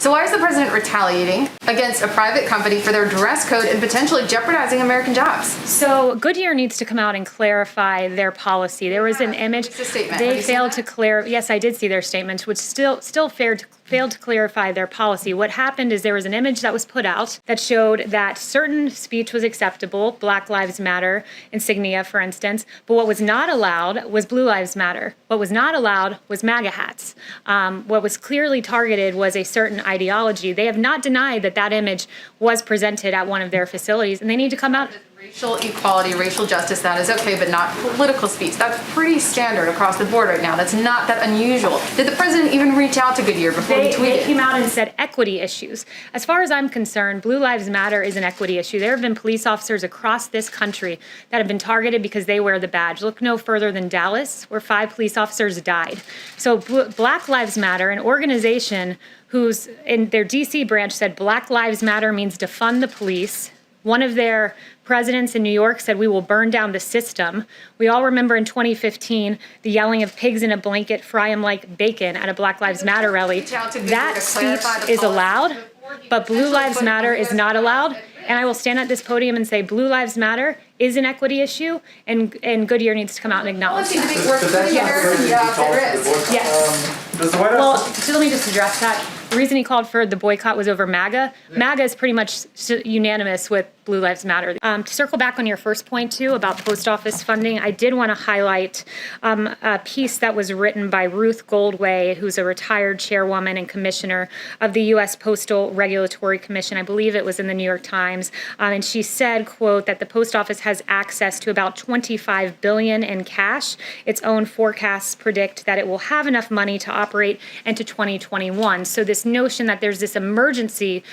So why is the president retaliating against a private company for their dress code and potentially jeopardizing American jobs? So Goodyear needs to come out and clarify their policy. There was an image. It's a statement. They failed to clear. Yes, I did see their statements, which still failed to clarify their policy. What happened is there was an image that was put out that showed that certain speech was acceptable, Black Lives Matter insignia, for instance, but what was not allowed was Blue Lives Matter. What was not allowed was MAGA hats. What was clearly targeted was a certain ideology. They have not denied that that image was presented at one of their facilities, and they need to come out. Racial equality, racial justice, that is okay, but not political speech. That's pretty standard across the board right now. That's not that unusual. Did the president even reach out to Goodyear before he tweeted? They came out and said equity issues. As far as I'm concerned, Blue Lives Matter is an equity issue. There have been police officers across this country that have been targeted because they wear the badge. Look no further than Dallas, where 5 police officers died. So Black Lives Matter, an organization who's in their DC branch said Black Lives Matter means defund the police. One of their presidents in New York said, "We will burn down the system." We all remember in 2015 the yelling of pigs in a blanket, fry 'em like bacon at a Black Lives Matter rally. That speech is allowed, but Blue Lives Matter is not allowed. And I will stand at this podium and say Blue Lives Matter is an equity issue, and Goodyear needs to come out and acknowledge that. Yes. Well, so let me just address that. The reason he called for the boycott was over MAGA. MAGA is pretty much unanimous with Blue Lives Matter. To circle back on your first point, too, about post office funding, I did want to highlight a piece that was written by Ruth Goldway, who's a retired chairwoman and commissioner of the U.S. Postal Regulatory Commission. I believe it was in the New York Times. And she said, quote, that the post office has access to about $25 billion in cash. Its own forecasts predict that it will have enough money to operate into 2021. So this notion that there's this emergency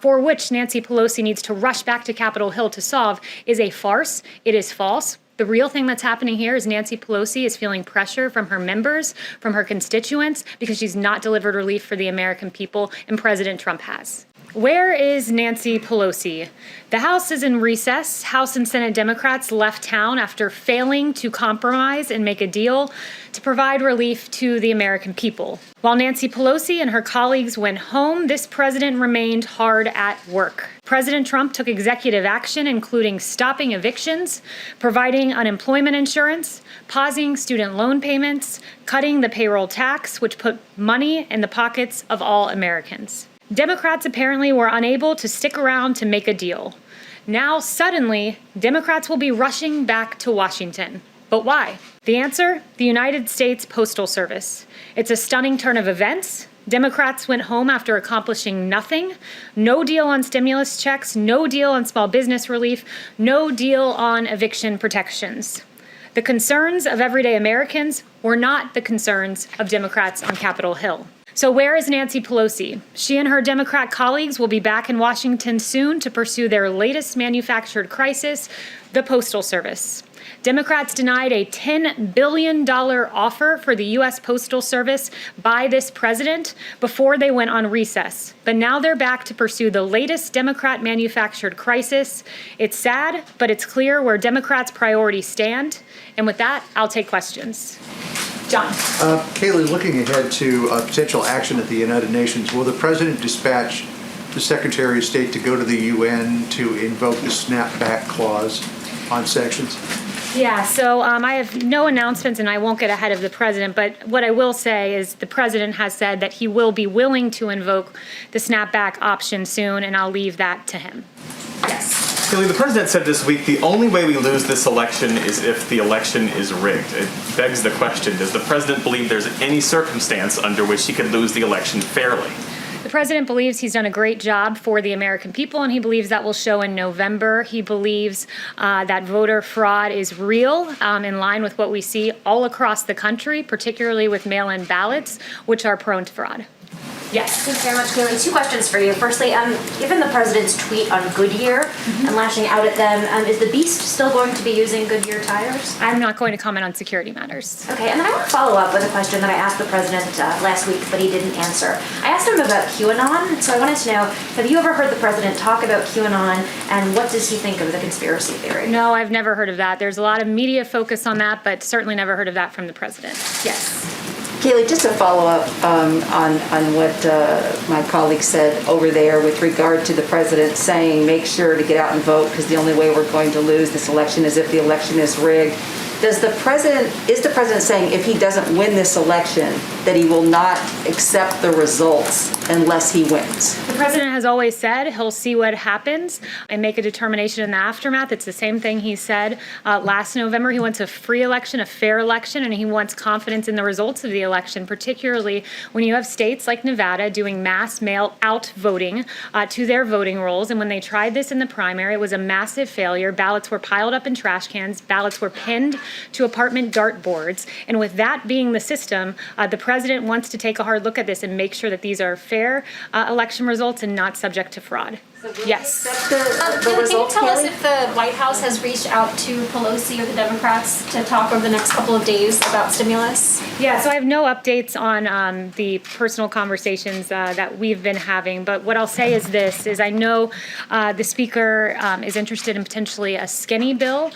for which Nancy Pelosi needs to rush back to Capitol Hill to solve is a farce. It is false. The real thing that's happening here is Nancy Pelosi is feeling pressure from her members, from her constituents, because she's not delivered relief for the American people, and President Trump has. Where is Nancy Pelosi? The House is in recess. House and Senate Democrats left town after failing to compromise and make a deal to provide relief to the American people. While Nancy Pelosi and her colleagues went home, this president remained hard at work. President Trump took executive action, including stopping evictions, providing unemployment insurance, pausing student loan payments, cutting the payroll tax, which put money in the pockets of all Americans. Democrats apparently were unable to stick around to make a deal. Now, suddenly, Democrats will be rushing back to Washington. But why? The answer? The United States Postal Service. It's a stunning turn of events. Democrats went home after accomplishing nothing. No deal on stimulus checks, no deal on small business relief, no deal on eviction protections. The concerns of everyday Americans were not the concerns of Democrats on Capitol Hill. So where is Nancy Pelosi? She and her Democrat colleagues will be back in Washington soon to pursue their latest manufactured crisis, the Postal Service. Democrats denied a $10 billion offer for the U.S. Postal Service by this president before they went on recess. But now they're back to pursue the latest Democrat-manufactured crisis. It's sad, but it's clear where Democrats' priorities stand. And with that, I'll take questions. John. Kayleigh, looking ahead to potential action at the United Nations, will the president dispatch the Secretary of State to go to the UN to invoke the snapback clause on sanctions? Yeah, so I have no announcements and I won't get ahead of the president, but what I will say is the president has said that he will be willing to invoke the snapback option soon, and I'll leave that to him. Yes. Kayleigh, the president said this week the only way we lose this election is if the election is rigged. It begs the question, does the president believe there's any circumstance under which he could lose the election fairly? The president believes he's done a great job for the American people, and he believes that will show in November. He believes that voter fraud is real, in line with what we see all across the country, particularly with mail-in ballots, which are prone to fraud. Yes. Thanks very much, Kayleigh. 2 questions for you. Firstly, given the president's tweet on Goodyear and lashing out at them, is the Beast still going to be using Goodyear tires? I'm not going to comment on security matters. Okay, and then I want to follow up with a question that I asked the president last week, but he didn't answer. I asked him about QAnon, so I wanted to know, have you ever heard the president talk about QAnon, and what does he think of the conspiracy theory? No, I've never heard of that. There's a lot of media focus on that, but certainly never heard of that from the president. Yes. Kayleigh, just to follow up on what my colleague said over there with regard to the president saying, make sure to get out and vote because the only way we're going to lose this election is if the election is rigged. Is the president saying if he doesn't win this election that he will not accept the results unless he wins? The president has always said he'll see what happens and make a determination in the aftermath. It's the same thing he said last November. He wants a free election, a fair election, and he wants confidence in the results of the election, particularly when you have states like Nevada doing mass mail-out voting to their voting rolls. And when they tried this in the primary, it was a massive failure. Ballots were piled up in trash cans. Ballots were pinned to apartment dartboards. And with that being the system, the president wants to take a hard look at this and make sure that these are fair election results and not subject to fraud. Yes. Can you tell us if the White House has reached out to Pelosi or the Democrats to talk over the next couple of days about stimulus? Yeah, so I have no updates on the personal conversations that we've been having, but what I'll say is this, is I know the speaker is interested in potentially a skinny bill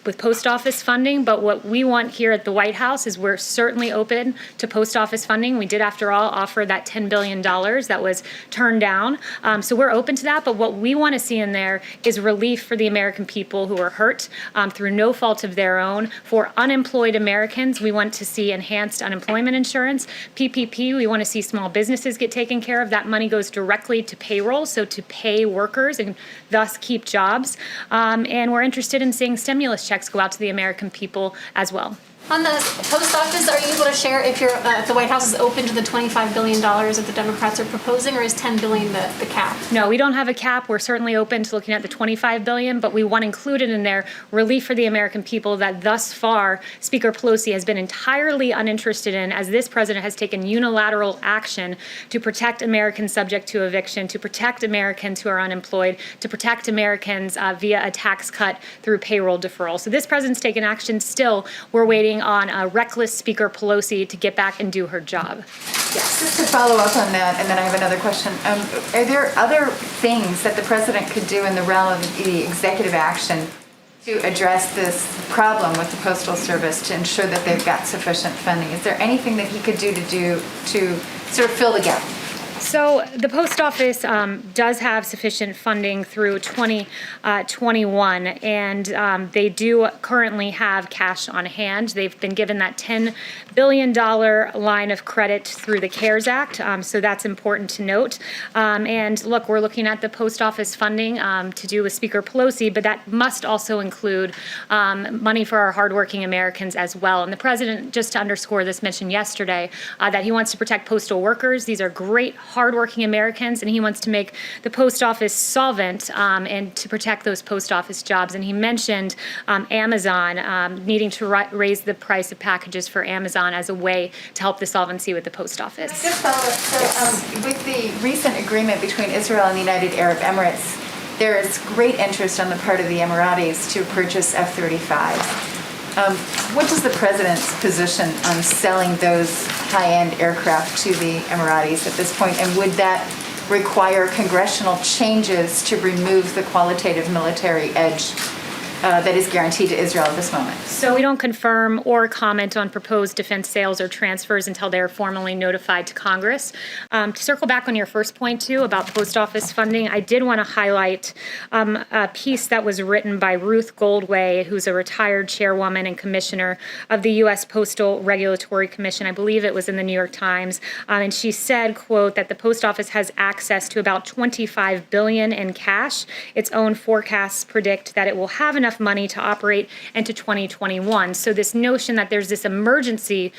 with post office funding, but what we want here at the White House is we're certainly open to post office funding. We did, after all, offer that $10 billion that was turned down, so we're open to that, but what we want to see in there is relief for the American people who are hurt through no fault of their own. For unemployed Americans, we want to see enhanced unemployment insurance. PPP, we want to see small businesses get taken care of. That money goes directly to payroll, so to pay workers and thus keep jobs. And we're interested in seeing stimulus checks go out to the American people as well. On the post office, are you able to share if the White House is open to the $25 billion that the Democrats are proposing, or is $10 billion the cap? No, we don't have a cap. We're certainly open to looking at the $25 billion, but we want included in there relief for the American people that thus far Speaker Pelosi has been entirely uninterested in, as this president has taken unilateral action to protect Americans subject to eviction, to protect Americans who are unemployed, to protect Americans via a tax cut through payroll deferral. So this president's taken action. Still, we're waiting on a reckless Speaker Pelosi to get back and do her job. Yes. Just to follow up on that, and then I have another question. Are there other things that the president could do in the realm of the executive action to address this problem with the Postal Service to ensure that they've got sufficient funding? Is there anything that he could do to sort of fill the gap? So the post office does have sufficient funding through 2021, and they do currently have cash on hand. They've been given that $10 billion line of credit through the CARES Act, so that's important to note. And look, we're looking at the post office funding to do with Speaker Pelosi, but that must also include money for our hardworking Americans as well. And the president, just to underscore this, mentioned yesterday that he wants to protect postal workers. These are great, hardworking Americans, and he wants to make the post office solvent and to protect those post office jobs. And he mentioned Amazon needing to raise the price of packages for Amazon as a way to help the solvency with the post office. Just follow up. So, with the recent agreement between Israel and the United Arab Emirates, there is great interest on the part of the Emiratis to purchase F-35s. What is the president's position on selling those high-end aircraft to the Emiratis at this point? And would that require congressional changes to remove the qualitative military edge that is guaranteed to Israel at this moment? So we don't confirm or comment on proposed defense sales or transfers until they're formally notified to Congress. To circle back on your first point, too, about post office funding, I did want to highlight a piece that was written by Ruth Goldway, who's a retired chairwoman and commissioner of the U.S. Postal Regulatory Commission. I believe it was in the New York Times. And she said, quote, that the post office has access to about $25 billion in cash. Its own forecasts predict that it will have enough money to operate into 2021. So this notion that there's this emergency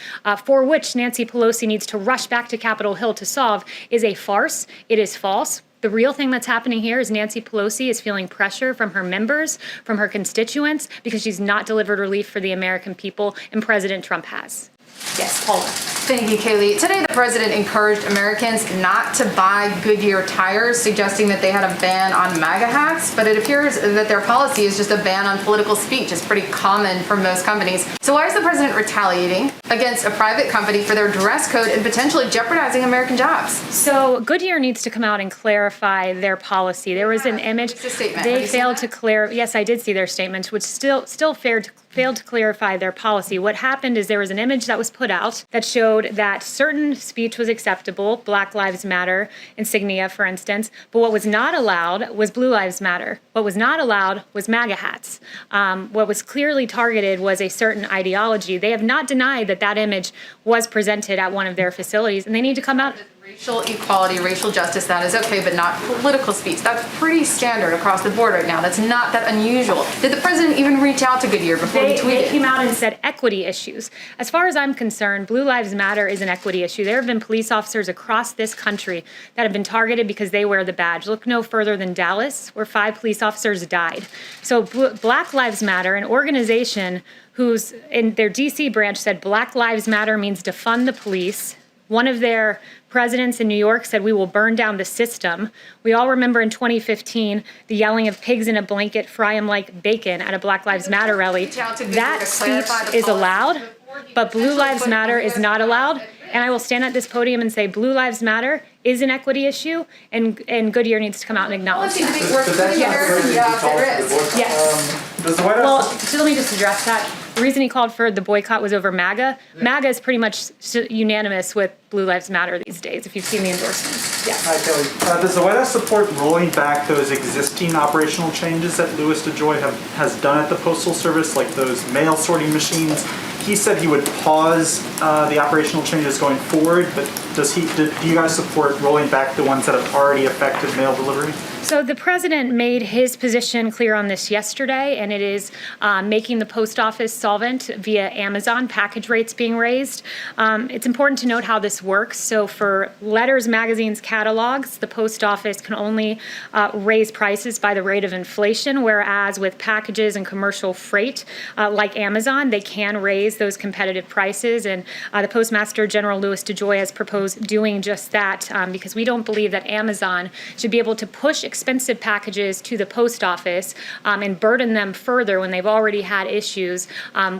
for which Nancy Pelosi needs to rush back to Capitol Hill to solve is a farce. It is false. The real thing that's happening here is Nancy Pelosi is feeling pressure from her members, from her constituents, because she's not delivered relief for the American people, and President Trump has. Yes, Paula. Thank you, Kayleigh. Today, the president encouraged Americans not to buy Goodyear tires, suggesting that they had a ban on MAGA hats, but it appears that their policy is just a ban on political speech. It's pretty common for most companies. So why is the president retaliating against a private company for their dress code and potentially jeopardizing American jobs? So Goodyear needs to come out and clarify their policy. There was an image. It's a statement. They failed to clarify. Yes, I did see their statements, which still failed to clarify their policy. What happened is there was an image that was put out that showed showed that certain speech was acceptable, Black Lives Matter insignia, for instance, but what was not allowed was Blue Lives Matter. What was not allowed was MAGA hats. What was clearly targeted was a certain ideology. They have not denied that that image was presented at one of their facilities, and they need to come out. Racial equality, racial justice, that is okay, but not political speech. That's pretty standard across the board right now. That's not that unusual. Did the president even reach out to Goodyear before he tweeted? They came out and said equity issues. As far as I'm concerned, Blue Lives Matter is an equity issue. There have been police officers across this country that have been targeted because they wear the badge. Look no further than Dallas, where 5 police officers died. So Black Lives Matter, an organization who's in their DC branch said Black Lives Matter means defund the police. One of their presidents in New York said, "We will burn down the system." We all remember in 2015 the yelling of "pigs in a blanket, fry 'em like bacon" at a Black Lives Matter rally. That speech is allowed, but Blue Lives Matter is not allowed. And I will stand at this podium and say Blue Lives Matter is an equity issue, and Goodyear needs to come out and acknowledge that. Yes. Does the White Well, House? so let me just address that. The reason he called for the boycott was over MAGA. MAGA is pretty much unanimous with Blue Lives Matter these days, if you've seen the endorsements. Yes. Hi, Kayleigh. Does the White House support rolling back those existing operational changes that Louis DeJoy has done at the Postal Service, like those mail sorting machines? He said he would pause the operational changes going forward, but do you guys support rolling back the ones that have already affected mail delivery? So the president made his position clear on this yesterday, and it is making the post office solvent via Amazon, package rates being raised. It's important to note how this works. So for letters, magazines, catalogs, the post office can only raise prices by the rate of inflation, whereas with packages and commercial freight, like Amazon, they can raise those competitive prices. And the Postmaster General Louis DeJoy has proposed doing just that because we don't believe that Amazon should be able to push expensive packages to the post office and burden them further when they've already had issues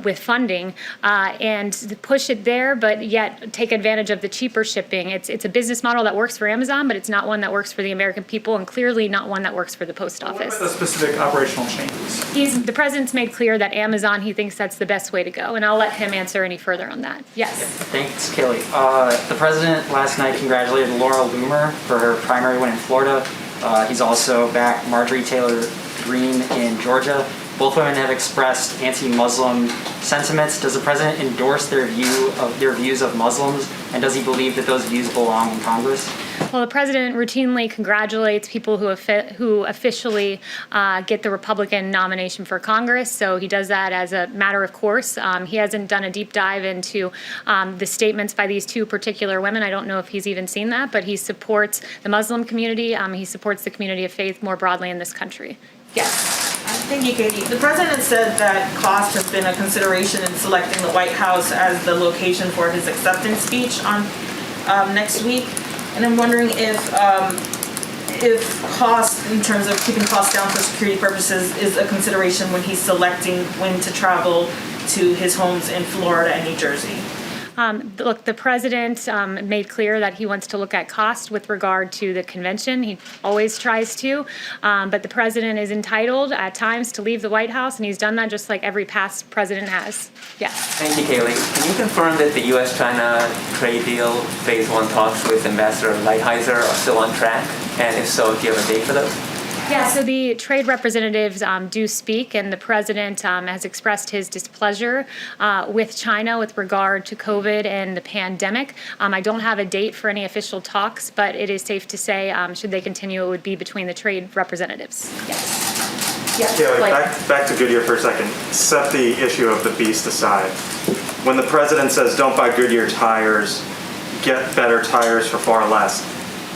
with funding and push it there, but yet take advantage of the cheaper shipping. It's a business model that works for Amazon, but it's not one that works for the American people, and clearly not one that works for the post office. What about the specific operational changes? The president's made clear that Amazon, he thinks that's the best way to go, and I'll let him answer any further on that. Yes. Thanks, Kayleigh. The president last night congratulated Laura Loomer for her primary win in Florida. He's also backed Marjorie Taylor Greene in Georgia. Both women have expressed anti-Muslim sentiments. Does the president endorse their views of Muslims, and does he believe that those views belong in Congress? Well, the president routinely congratulates people who officially get the Republican nomination for Congress, so he does that as a matter of course. He hasn't done a deep dive into the statements by these 2 particular women. I don't know if he's even seen that, but he supports the Muslim community. He supports the community of faith more broadly in this country. Yes. Thank you, Katie. The president said that cost has been a consideration in selecting the White House as the location for his acceptance speech on next week. And I'm wondering if cost, in terms of keeping costs down for security purposes, is a consideration when he's selecting when to travel to his homes in Florida and New Jersey. Look, the president made clear that he wants to look at cost with regard to the convention. He always tries to, but the president is entitled at times to leave the White House, and he's done that just like every past president has. Yes. Thank you, Kayleigh. Can you confirm that the U.S.-China trade deal phase 1 talks with Ambassador Lighthizer are still on track? And if so, do you have a date for those? Yeah, so the trade representatives do speak, and the president has expressed his displeasure with China with regard to COVID and the pandemic. I don't have a date for any official talks, but it is safe to say, should they continue, it would be between the trade representatives. Yes. Yes. Yeah, back to Goodyear for a second. Set the issue of the beast aside. When the president says don't buy Goodyear tires, get better tires for far less,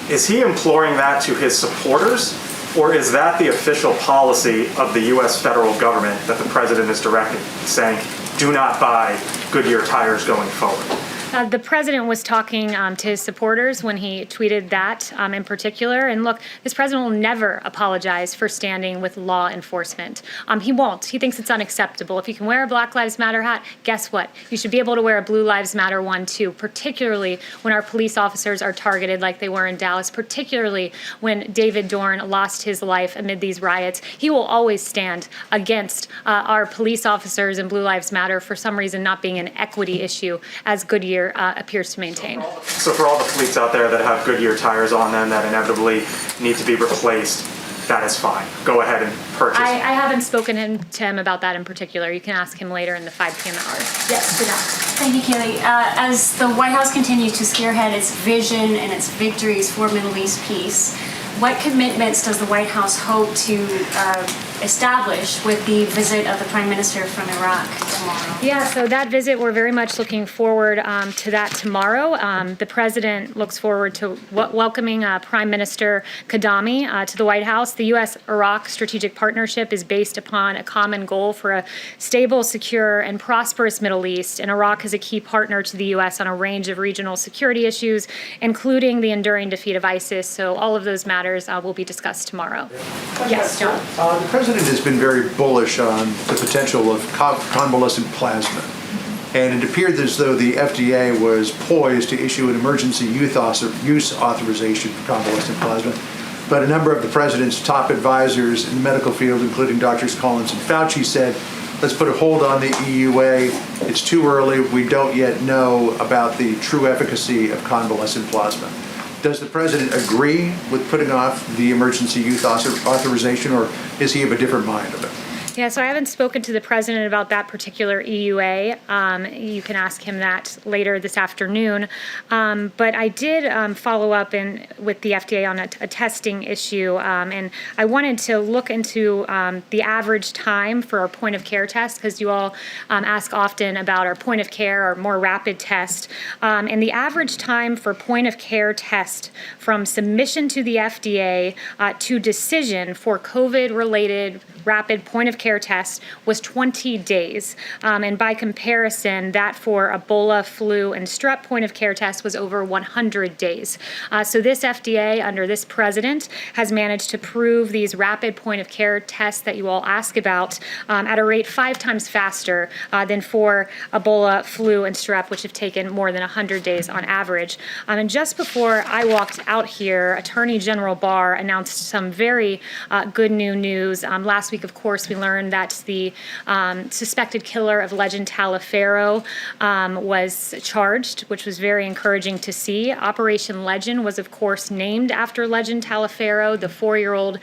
is he imploring that to his supporters? Or is that the official policy of the U.S. federal government that the president is directing, saying, do not buy Goodyear tires going forward? The president was talking to his supporters when he tweeted that in particular. And look, this president will never apologize for standing with law enforcement. He won't. He thinks it's unacceptable. If you can wear a Black Lives Matter hat, guess what? You should be able to wear a Blue Lives Matter one too, particularly when our police officers are targeted like they were in Dallas, particularly when David Dorn lost his life amid these riots. He will always stand against our police officers and Blue Lives Matter for some reason not being an equity issue as Goodyear Goodyear appears to maintain. So for all the fleets out there that have Goodyear tires on them that inevitably need to be replaced, that is fine. Go ahead and purchase. I haven't spoken to him about that in particular. You can ask him later in the 5 p.m. hour. Yes, good enough. Thank you, Kayleigh. As the White House continues to spearhead its vision and its victories for Middle East peace, what commitments does the White House hope to establish with the visit of the Prime Minister from Iraq tomorrow? Yeah, so that visit, we're very much looking forward to that tomorrow. The President looks forward to welcoming Prime Minister Kadami to the White House. The U.S.-Iraq strategic partnership is based upon a common goal for a stable, secure, and prosperous Middle East, and Iraq is a key partner to the U.S. on a range of regional security issues, including the enduring defeat of ISIS. So all of those matters will be discussed tomorrow. Yes, John? The President has been very bullish on the potential of convalescent plasma. And it appeared as though the FDA was poised to issue an emergency use authorization for convalescent plasma. But a number of the President's top advisors in the medical field, including Drs. Collins and Fauci, said, let's put a hold on the EUA. It's too early. We don't yet know about the true efficacy of convalescent plasma. Does the President agree with putting off the emergency use authorization, or is he of a different mind of it? Yeah, so I haven't spoken to the President about that particular EUA. You can ask him that later this afternoon. But I did follow up with the FDA on a testing issue, and I wanted to look into the average time for our point of care test, because you all ask often about our point of care or more rapid test. And the average time for point of care test from submission to the FDA to decision for COVID-related rapid point of care test was 20 days. And by comparison, that for Ebola, flu, and strep point of care test was over 100 days. So this FDA, under this President, has managed to prove these rapid point of care tests that you all ask about at a rate 5 times faster than for Ebola, flu, and strep, which have taken more than 100 days on average. And just before I walked out here, Attorney General Barr announced some very good new news. Last week, of course, we learned that the suspected killer of Legend Taliaferro was charged, which was very encouraging to see. Operation Legend was, of course, named after Legend Taliaferro, the 4-year-old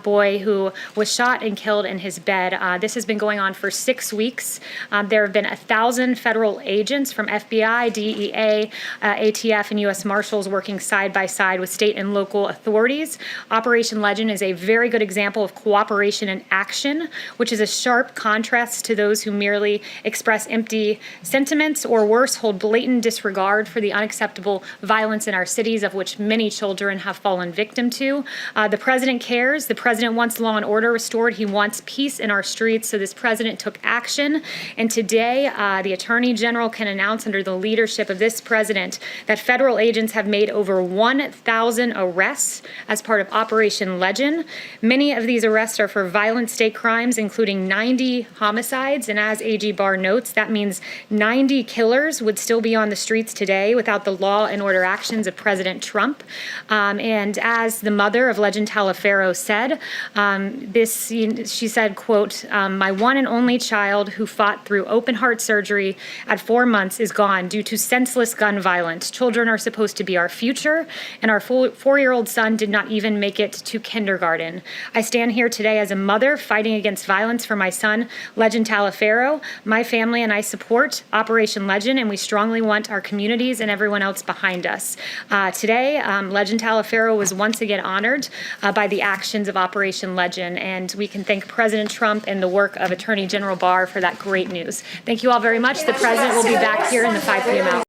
boy who was shot and killed in his bed. This has been going on for 6 weeks. There have been 1,000 federal agents from FBI, DEA, ATF, and U.S. Marshals working side by side with state and local authorities. Operation Legend is a very good example of cooperation and action, which is a sharp contrast to those who merely express empty sentiments or worse, hold blatant disregard for the unacceptable violence in our cities, of which many children have fallen victim to. The President cares. The President wants law and order restored. He wants peace in our streets. So this President took action. And today, the Attorney General can announce under the leadership of this President that federal agents have made over 1,000 arrests as part of Operation Legend. Many of these arrests are for violent state crimes, including 90 homicides. And as AG Barr notes, that means 90 killers would still be on the streets today without the law and order actions of President Trump. And as the mother of Legend Taliaferro said, she said, quote, my one and only child who fought through open heart surgery at 4 months is gone due to senseless gun violence. Children are supposed to be our future, and our 4-year-old son did not even make it to kindergarten. I stand here today as a mother fighting against violence for my son, Legend Taliaferro. My family and I support Operation Legend, and we strongly want our communities and everyone else behind us. Today, Legend Taliaferro was once again honored by the actions of Operation Legend, and we can thank President Trump and the work of Attorney General Barr for that great news. Thank you all very much. The President will be back here in the 5 p.m. hour.